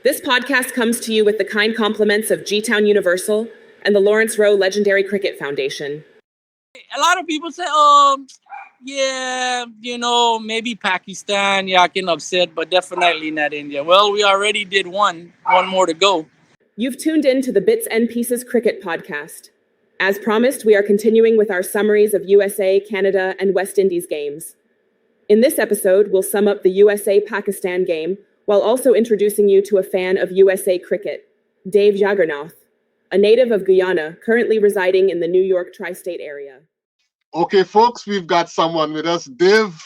This podcast comes to you with the kind compliments of G-Town Universal and the Lawrence Rowe Legendary Cricket Foundation. A lot of people say, yeah, maybe Pakistan, I can upset, but definitely not India. Well, we already did one more to go. You've tuned in to the Bits and Pieces Cricket Podcast. As promised, we are continuing with our summaries of USA, Canada, and West Indies games. In this episode, we'll sum up the USA-Pakistan game while also introducing you to a fan of USA cricket, Dave Jagernauth, a native of Guyana, currently residing in the New York tri-state area. Okay, folks, we've got someone with us, Dave,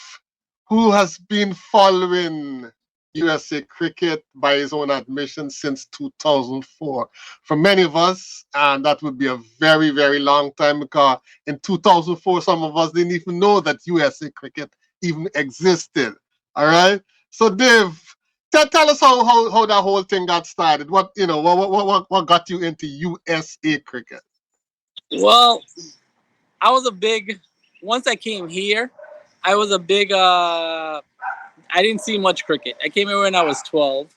who has been following USA cricket by his own admission since 2004. For many of us, and that would be a very, very long time, because in 2004, some of us didn't even know that USA cricket even existed. All right? So, Dave, tell us how that whole thing got started. What got you into USA cricket? Well, once I came here, I was a big, I didn't see much cricket. I came here when I was 12,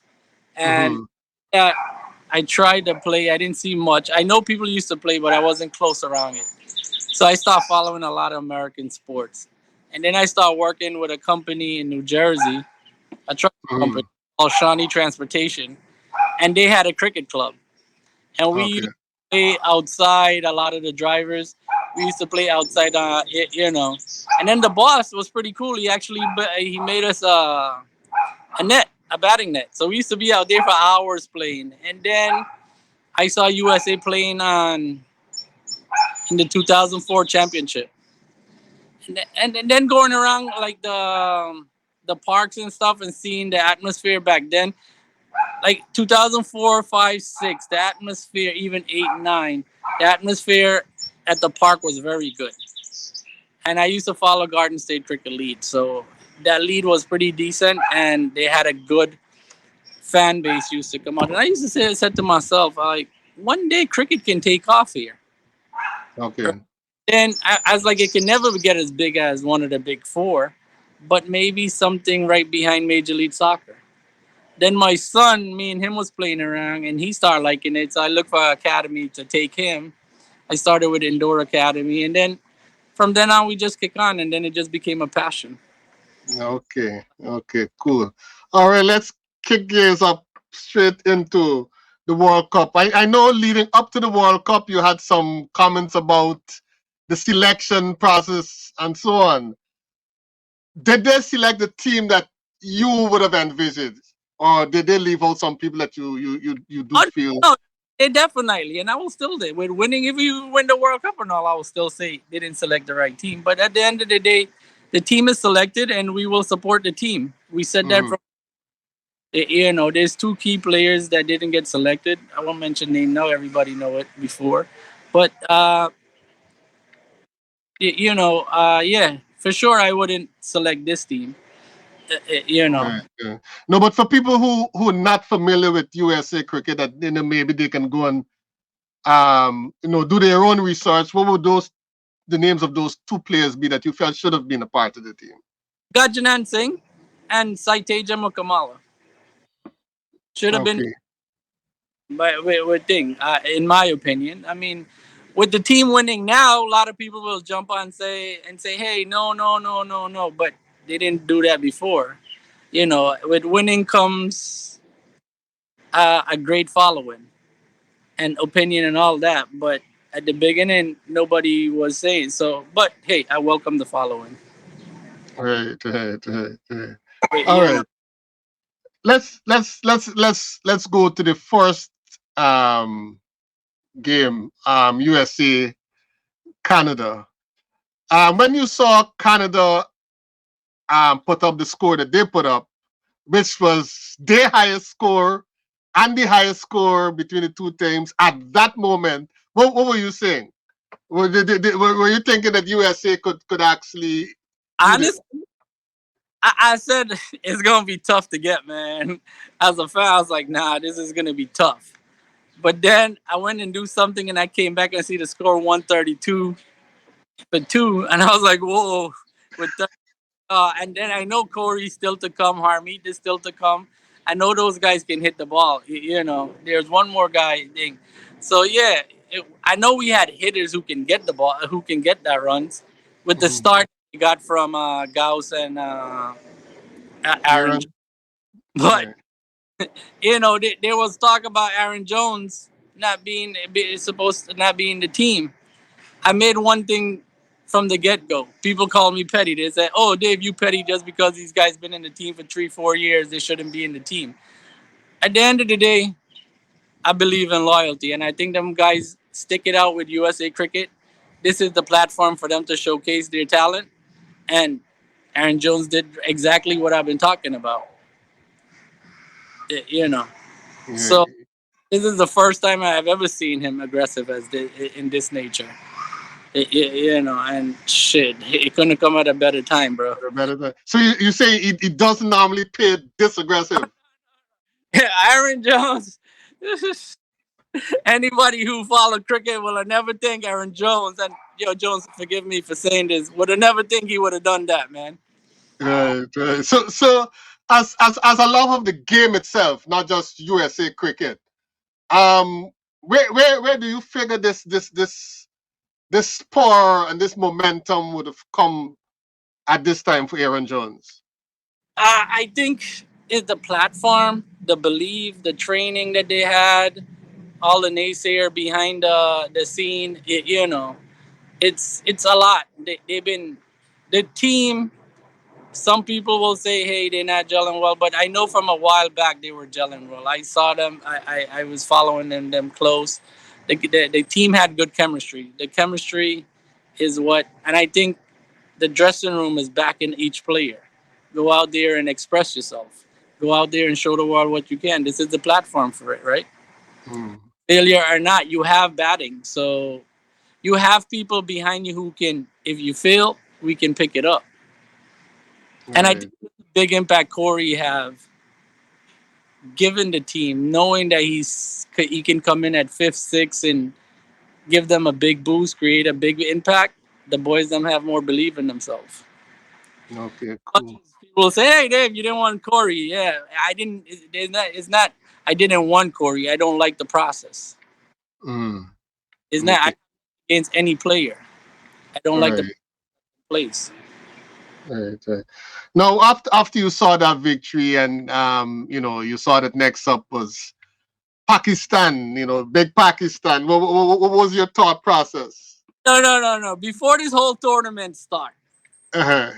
and I tried to play. I didn't see much. I know people used to play, but I wasn't close around it. So I started following a lot of American sports. And then I started working with a company in New Jersey, a truck company called Shawnee Transportation, and they had a cricket club. And we used to play outside, a lot of the drivers. We used to play outside, And then the boss was pretty cool. He made us a batting net. So we used to be out there for hours playing. And then I saw USA playing in the 2004 championship. And then going around like the parks and stuff and seeing the atmosphere back then, like 2004, 5, 6, the atmosphere, even 8, 9, the atmosphere at the park was very good. And I used to follow Garden State Cricket League, so that league was pretty decent, and they had a good fan base used to come out. And I used to said to myself, like, one day cricket can take off here. Okay. Then I was like, it can never get as big as one of the big four, but maybe something right behind Major League Soccer. Then my son, me and him was playing around, and he started liking it. So I looked for an academy to take him. I started with Indoor Academy, and then from then on, we just kick on, and then it just became a passion. Okay, cool. All right, let's kick gears up straight into the World Cup. I know leading up to the World Cup, you had some comments about the selection process and so on. Did they select the team that you would have envisioned, or did they leave out some people that you do feel? No, they definitely, and I will still say, with winning, if you win the World Cup or not, I will still say they didn't select the right team. But at the end of the day, the team is selected, and we will support the team. We said that from, there's 2 key players that didn't get selected. I won't mention name now; everybody know it before, but for sure, I wouldn't select this team. Yeah. No, but for people who are not familiar with USA cricket, that maybe they can go and do their own research. What would the names of those 2 players be that you felt should have been a part of the team? Jagernauth Singh and Saiteja Mukamala should have been, in my opinion. I mean, with the team winning now, a lot of people will jump on and say, hey, no. But they didn't do that before. With winning comes a great following and opinion and all that. But at the beginning, nobody was saying so. But hey, I welcome the following. Right. All right. Let's go to the first game, USA Canada. When you saw Canada put up the score that they put up, which was their highest score and the highest score between the 2 teams at that moment, what were you saying? Were you thinking that USA could actually? Honestly, I said it's gonna be tough to get, man. As a fan, I was like, nah, this is gonna be tough. But then I went and do something, and I came back and see the score 132 for 2, and I was like, whoa. And then I know Corey's still to come, Harmeet is still to come. I know those guys can hit the ball. There's one more guy thing. So yeah, I know we had hitters who can get the ball, who can get that runs. With the start we got from Gauss and Aaron, Aaron. but Right. there was talk about Aaron Jones not being supposed to not be in the team. I made one thing from the get go. People call me petty. They say, "Oh, Dave, you petty just because these guys been in the team for 3-4 years. They shouldn't be in the team." At the end of the day, I believe in loyalty, and I think them guys stick it out with USA Cricket. This is the platform for them to showcase their talent, and Aaron Jones did exactly what I've been talking about. Yeah. So this is the first time I have ever seen him aggressive in this nature. And shit, it couldn't come at a better time, bro. So you say he doesn't normally play this aggressive? Aaron Jones. Anybody who followed cricket will have never think Aaron Jones, and Jones, forgive me for saying this, would have never think he would have done that, man. Right. So as a love of the game itself, not just USA Cricket, where do you figure this spur and this momentum would have come at this time for Aaron Jones? I think it's the platform, the belief, the training that they had, all the naysayer behind the scene. It's a lot. They've been the team. Some people will say, "Hey, they're not gelling well," but I know from a while back they were gelling well. I saw them. I was following them close. The team had good chemistry. The chemistry is what, and I think the dressing room is backing each player. Go out there and express yourself. Go out there and show the world what you can. This is the platform for it, right? Mm. Failure or not, you have batting. So you have people behind you who can, if you fail, we can pick it up. Right. And I think the big impact Corey have given the team, knowing that he can come in at fifth, sixth, and give them a big boost, create a big impact. The boys them have more belief in themselves. Okay, cool. People say, "Hey, Dave, you didn't want Corey." Yeah, I didn't. It's not. I didn't want Corey. I don't like the process. Mm. It's not Okay. against any player. I don't like the Right. place. Right. Now, after you saw that victory, and you saw that next up was Pakistan. Big Pakistan. What was your thought process? No. Before this whole tournament started, Uh-huh.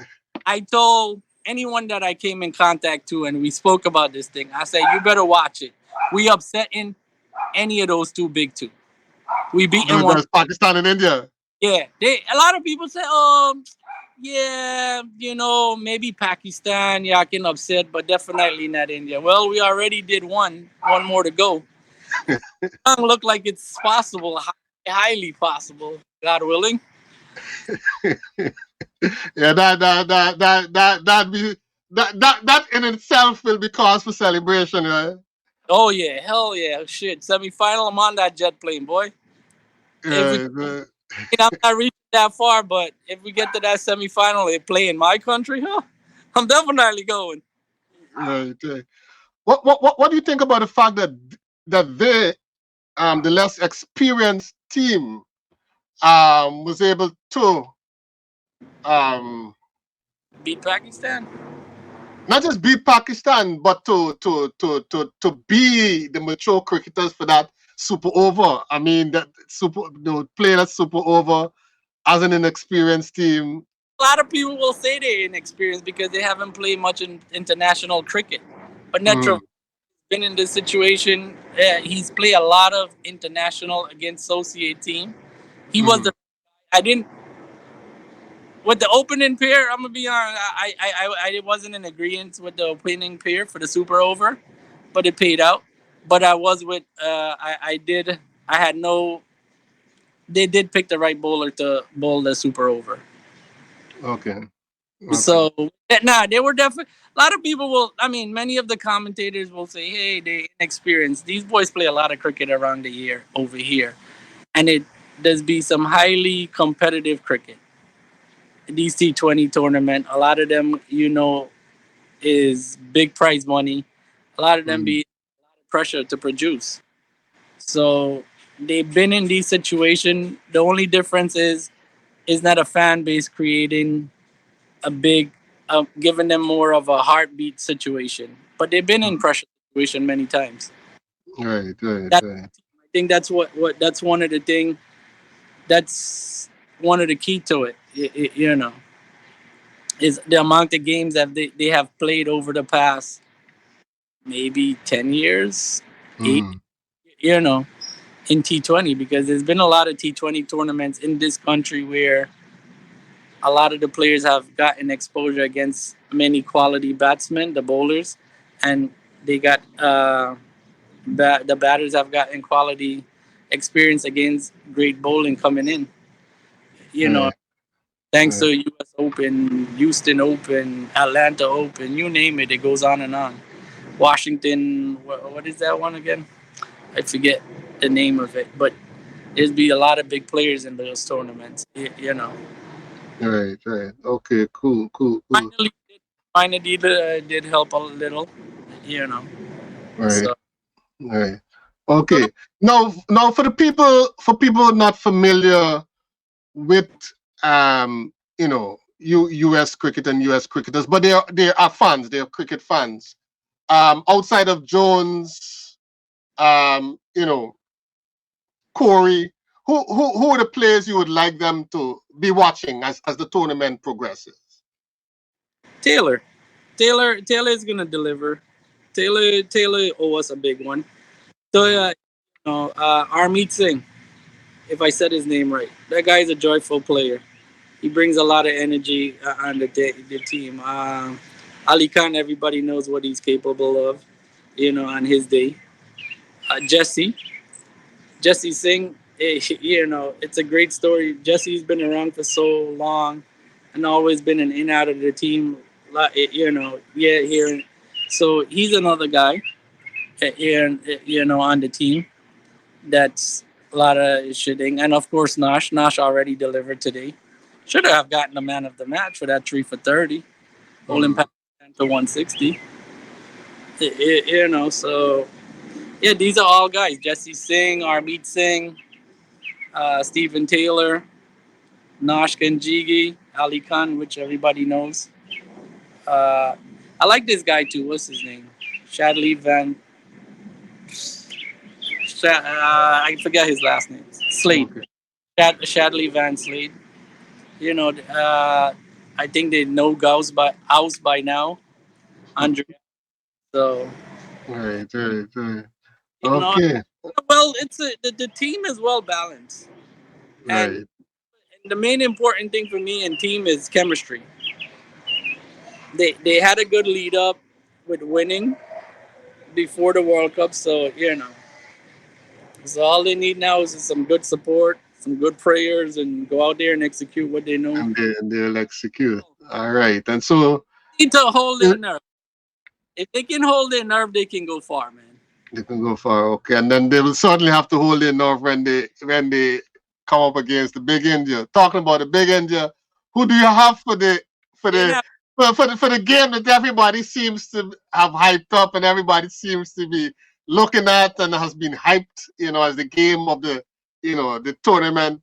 I told anyone that I came in contact to, and we spoke about this thing. I said, "You better watch it. We upsetting any of those two big two. We beating one." There's Pakistan and India. Yeah, a lot of people say, yeah, maybe Pakistan, yeah, I can upset, but definitely not India. Well, we already did one more to go. Doesn't look like it's possible, highly possible, God willing. Yeah, that in itself will be cause for celebration, right? Oh yeah, hell yeah, shit. Semi-final, I'm on that jet plane, boy. If we, Right. I'm not reaching that far, but if we get to that semi-final, they play in my country, huh? I'm definitely going. Right. What do you think about the fact that the less experienced team was able to um Beat Pakistan. not just beat Pakistan, but to be the mature cricketers for that super over. I mean, that play that super over as an inexperienced team. A lot of people will say they're inexperienced because they haven't played much in international cricket. But Netra been in this situation. He's played a lot of international against associate team. He was the. I didn't with the opening pair. I'm gonna be honest. I wasn't in agreement with the opening pair for the super over, but it paid out. But I was with. I did. I had no. They did pick the right bowler to bowl the super over. Okay. So they were definitely a lot of people will. I mean, many of the commentators will say, "Hey, they inexperienced. These boys play a lot of cricket around the year over here, and it does be some highly competitive cricket. These T20 tournament, a lot of them, is big prize money. A lot of them be pressure to produce. So they've been in these situations. The only difference is not a fan base creating a big, giving them more of a heartbeat situation. But they've been in pressure situation many times. Right. I think that's what that's one of the thing. That's one of the key to it. Is the amount of games that they have played over the past maybe 10 years, eight. You know, in T20 because there's been a lot of T20 tournaments in this country where a lot of the players have gotten exposure against many quality batsmen, the bowlers, and they got the batters have gotten quality experience against great bowling coming in. You know, Right. thanks to U.S. Open, Houston Open, Atlanta Open, you name it, it goes on and on. Washington, what is that one again? I forget the name of it, but there's be a lot of big players in those tournaments. Right. Okay. Cool. Finally, finally did help a little. You know, Right. so Right. Okay. Now for people not familiar with US cricket and US cricketers, but they are fans, they are cricket fans. Outside of Jones, you know, Corey, who are the players you would like them to be watching as the tournament progresses? Taylor is gonna deliver. Taylor owe us a big one. So Armeet Singh, if I said his name right, that guy is a joyful player. He brings a lot of energy on the team. Ali Khan, everybody knows what he's capable of. On his day. Jesse Singh, it's a great story. Jesse's been around for so long and always been an in out of the team. Here. So he's another guy here, on the team. That's a lot of shooting. And of course, Nash. Nash already delivered today. Should have gotten the man of the match for that 3 for 30. Holding Pakistan to 160. So yeah, these are all guys. Jesse Singh, Armeet Singh, Stephen Taylor, Nosh Kanjigi, Ali Khan, which everybody knows. I like this guy too. What's his name? Shadley Van. I forget his last name. Slade. Okay. Shadley Van Slade. I think they know Gauss by House by now. Andre. So Right. know, Okay. well, the team is well balanced, and Right. the main important thing for me and team is chemistry. They had a good lead up with winning before the World Cup, so so all they need now is some good support, some good prayers, and go out there and execute what they know. And they'll execute. All right. And so Need to hold their nerve. If they can hold their nerve, they can go far, man. they can go far. Okay. And then they will certainly have to hold their nerve when they come up against the big India. Talking about the big India, who do you have for the for the for the game that everybody seems to have hyped up and everybody seems to be looking at and has been hyped, as the game of the tournament,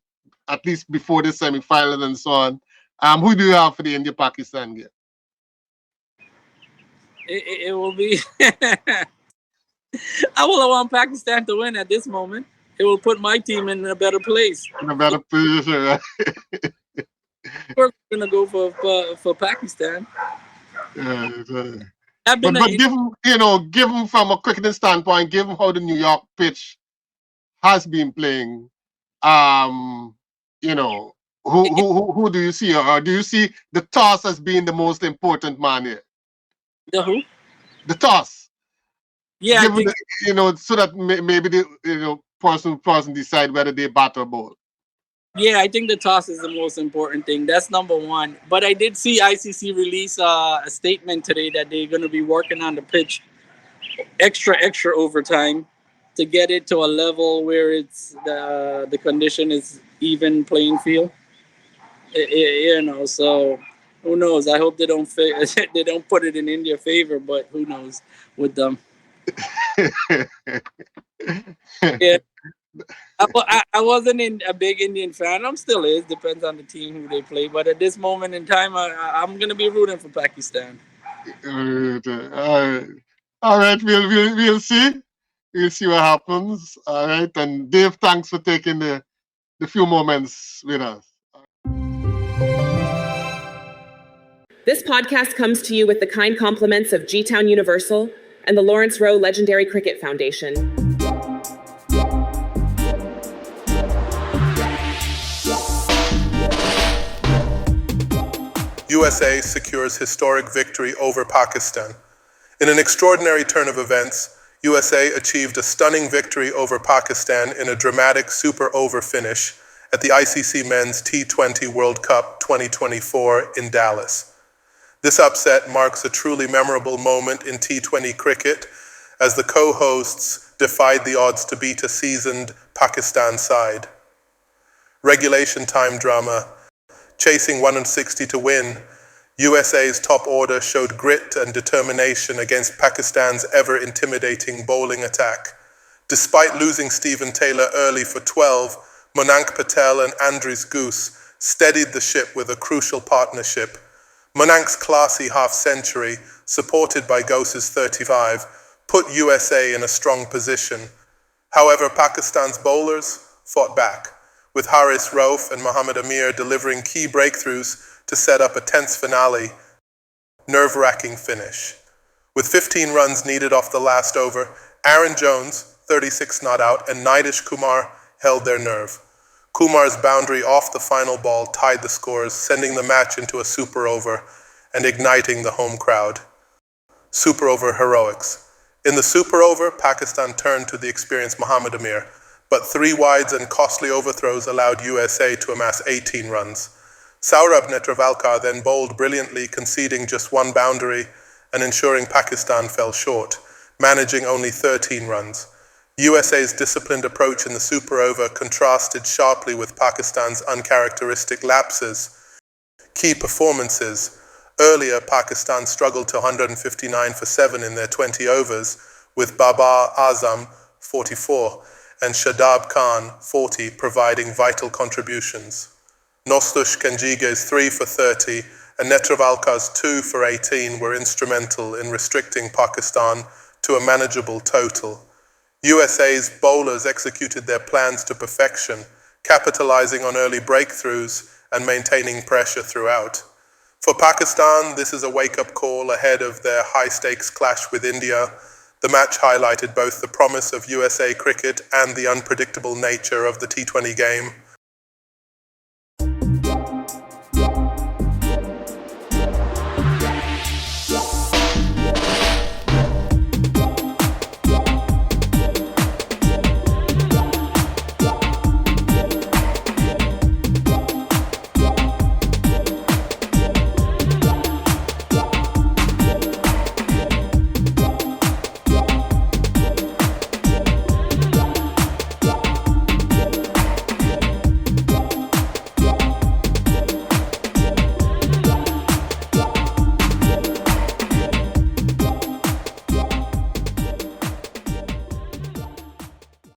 at least before the semifinals and so on. Who do you have for the India-Pakistan game? It will be. I will want Pakistan to win at this moment. It will put my team in a better place. In a better position, right? We're gonna go for Pakistan. But given from a cricketing standpoint, given how the New York pitch has been playing, who do you see, or do you see the toss as being the most important man here? The who? The toss. Yeah, given so that maybe the person decide whether they bat or bowl. Yeah, I think the toss is the most important thing. That's number one. But I did see ICC release a statement today that they're going to be working on the pitch extra overtime to get it to a level where it's the condition is even playing field. So who knows? I hope they don't they don't put it in India's favor, but who knows with them. Yeah. I wasn't a big Indian fan. I'm still is. Depends on the team who they play. But at this moment in time, I'm gonna be rooting for Pakistan. All right. We'll see. We'll see what happens. All right. And Dave, thanks for taking the few moments with us. This podcast comes to you with the kind compliments of G-Town Universal and the Lawrence Rowe Legendary Cricket Foundation. USA secures historic victory over Pakistan. In an extraordinary turn of events, USA achieved a stunning victory over Pakistan in a dramatic super over finish at the ICC Men's T20 World Cup 2024 in Dallas. This upset marks a truly memorable moment in T20 cricket as the co-hosts defied the odds to beat a seasoned Pakistan side. Regulation time drama. Chasing 160 to win, USA's top order showed grit and determination against Pakistan's ever-intimidating bowling attack. Despite losing Stephen Taylor early for 12, Monank Patel and Andries Goose steadied the ship with a crucial partnership. Monank's classy half-century, supported by Goose's 35, put USA in a strong position. However, Pakistan's bowlers fought back, with Haris Rauf and Mohammad Amir delivering key breakthroughs to set up a tense finale, nerve-wracking finish. With 15 runs needed off the last over, Aaron Jones, 36 not out, and Nitish Kumar held their nerve. Kumar's boundary off the final ball tied the scores, sending the match into a super over and igniting the home crowd. Super over heroics. In the super over, Pakistan turned to the experienced Mohammad Amir, but 3 wides and costly overthrows allowed USA to amass 18 runs. Saurabh Netravalkar then bowled brilliantly, conceding just 1 boundary and ensuring Pakistan fell short, managing only 13 runs. USA's disciplined approach in the super over contrasted sharply with Pakistan's uncharacteristic lapses. Key performances. Earlier, Pakistan struggled to 159 for 7 in their 20 overs, with Babar Azam, 44, and Shadab Khan, 40, providing vital contributions. Nostush Kenjige's 3 for 30 and Netravalkar's 2 for 18 were instrumental in restricting Pakistan to a manageable total. USA's bowlers executed their plans to perfection, capitalizing on early breakthroughs and maintaining pressure throughout. For Pakistan, this is a wake-up call ahead of their high-stakes clash with India. The match highlighted both the promise of USA cricket and the unpredictable nature of the T20 game.